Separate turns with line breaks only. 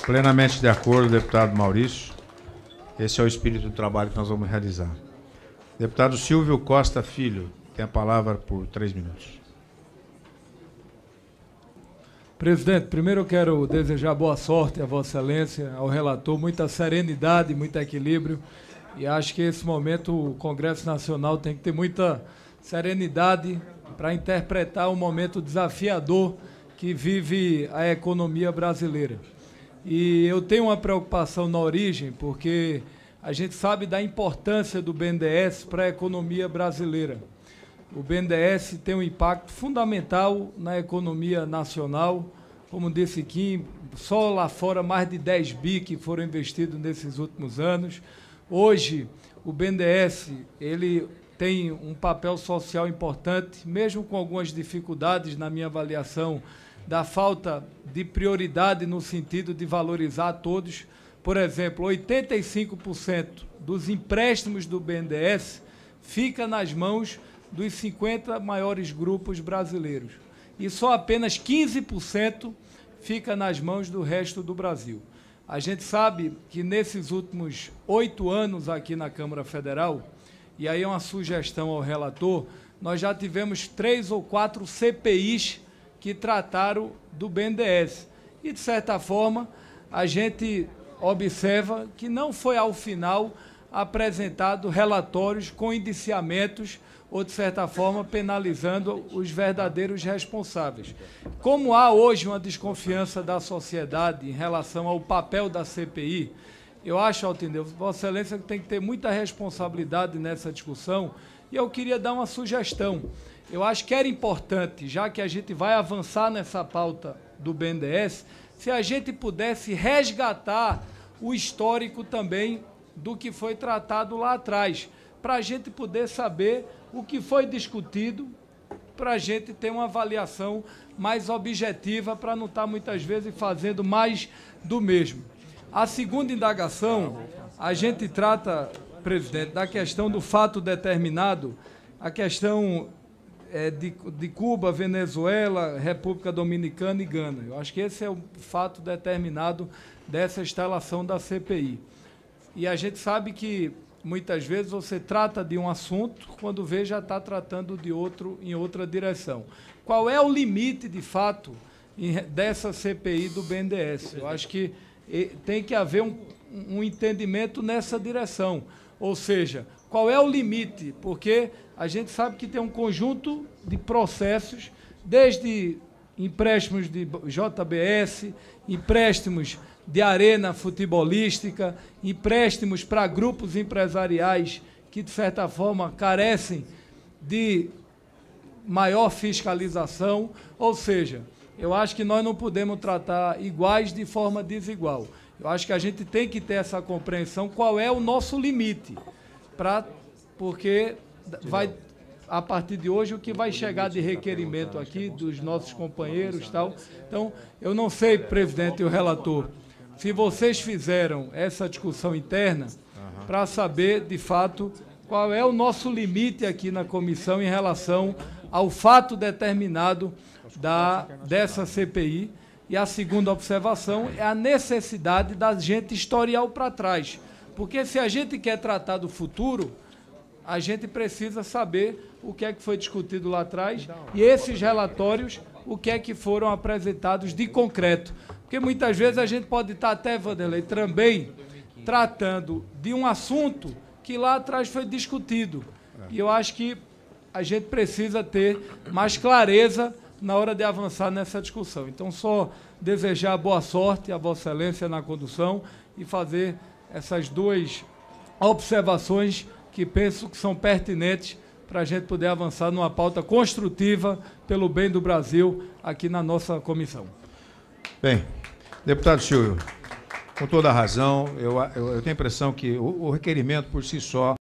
Plenamente de acordo, deputado Maurício. Esse é o espírito do trabalho que nós vamos realizar. Deputado Silvio Costa Filho, tem a palavra por 3 minutos.
Presidente, primeiro eu quero desejar boa sorte a Vossa Excelência, ao relator, muita serenidade, muito equilíbrio. E acho que nesse momento o Congresso Nacional tem que ter muita serenidade para interpretar o momento desafiador que vive a economia brasileira. E eu tenho uma preocupação na origem, porque a gente sabe da importância do BNDES para a economia brasileira. O BNDES tem um impacto fundamental na economia nacional. Como disse Kim, só lá fora mais de 10 bi que foram investidos nesses últimos anos. Hoje, o BNDES ele tem um papel social importante, mesmo com algumas dificuldades na minha avaliação da falta de prioridade no sentido de valorizar a todos. Por exemplo, 85% dos empréstimos do BNDES fica nas mãos dos 50 maiores grupos brasileiros. E só apenas 15% fica nas mãos do resto do Brasil. A gente sabe que nesses últimos 8 anos aqui na Câmara Federal, e aí é uma sugestão ao relator, nós já tivemos 3 ou 4 CPIs que trataram do BNDES. E, de certa forma, a gente observa que não foi, ao final, apresentado relatórios com indiciamentos ou, de certa forma, penalizando os verdadeiros responsáveis. Como há hoje uma desconfiança da sociedade em relação ao papel da CPI, eu acho, Altindeu, Vossa Excelência, que tem que ter muita responsabilidade nessa discussão, e eu queria dar uma sugestão. Eu acho que era importante, já que a gente vai avançar nessa pauta do BNDES, se a gente pudesse resgatar o histórico também do que foi tratado lá atrás, para a gente poder saber o que foi discutido, para a gente ter uma avaliação mais objetiva, para não estar muitas vezes fazendo mais do mesmo. A segunda indagação, a gente trata, presidente, da questão do fato determinado, a questão de Cuba, Venezuela, República Dominicana e Gana. Eu acho que esse é o fato determinado dessa instalação da CPI. E a gente sabe que muitas vezes você trata de um assunto, quando vê já está tratando de outro em outra direção. Qual é o limite, de fato, dessa CPI do BNDES? Eu acho que tem que haver um entendimento nessa direção. Ou seja, qual é o limite? Porque a gente sabe que tem um conjunto de processos, desde empréstimos de JBS, empréstimos de arena futebolística, empréstimos para grupos empresariais que, de certa forma, carecem de maior fiscalização. Ou seja, eu acho que nós não podemos tratar iguais de forma desigual. Eu acho que a gente tem que ter essa compreensão, qual é o nosso limite, porque vai, a partir de hoje, o que vai chegar de requerimento aqui dos nossos companheiros e tal. Então, eu não sei, presidente e o relator, se vocês fizeram essa discussão interna para saber, de fato, qual é o nosso limite aqui na comissão em relação ao fato determinado dessa CPI. E a segunda observação é a necessidade da gente historiar para trás. Porque se a gente quer tratar do futuro, a gente precisa saber o que é que foi discutido lá atrás e esses relatórios, o que é que foram apresentados de concreto. Porque muitas vezes a gente pode estar até, Vanderlei, também tratando de um assunto que lá atrás foi discutido. E eu acho que a gente precisa ter mais clareza na hora de avançar nessa discussão. Então, só desejar boa sorte a Vossa Excelência na condução e fazer essas 2 observações que penso que são pertinentes para a gente poder avançar numa pauta construtiva pelo bem do Brasil aqui na nossa comissão.
Bem, deputado Silvio, com toda a razão, eu tenho a impressão que o requerimento por si só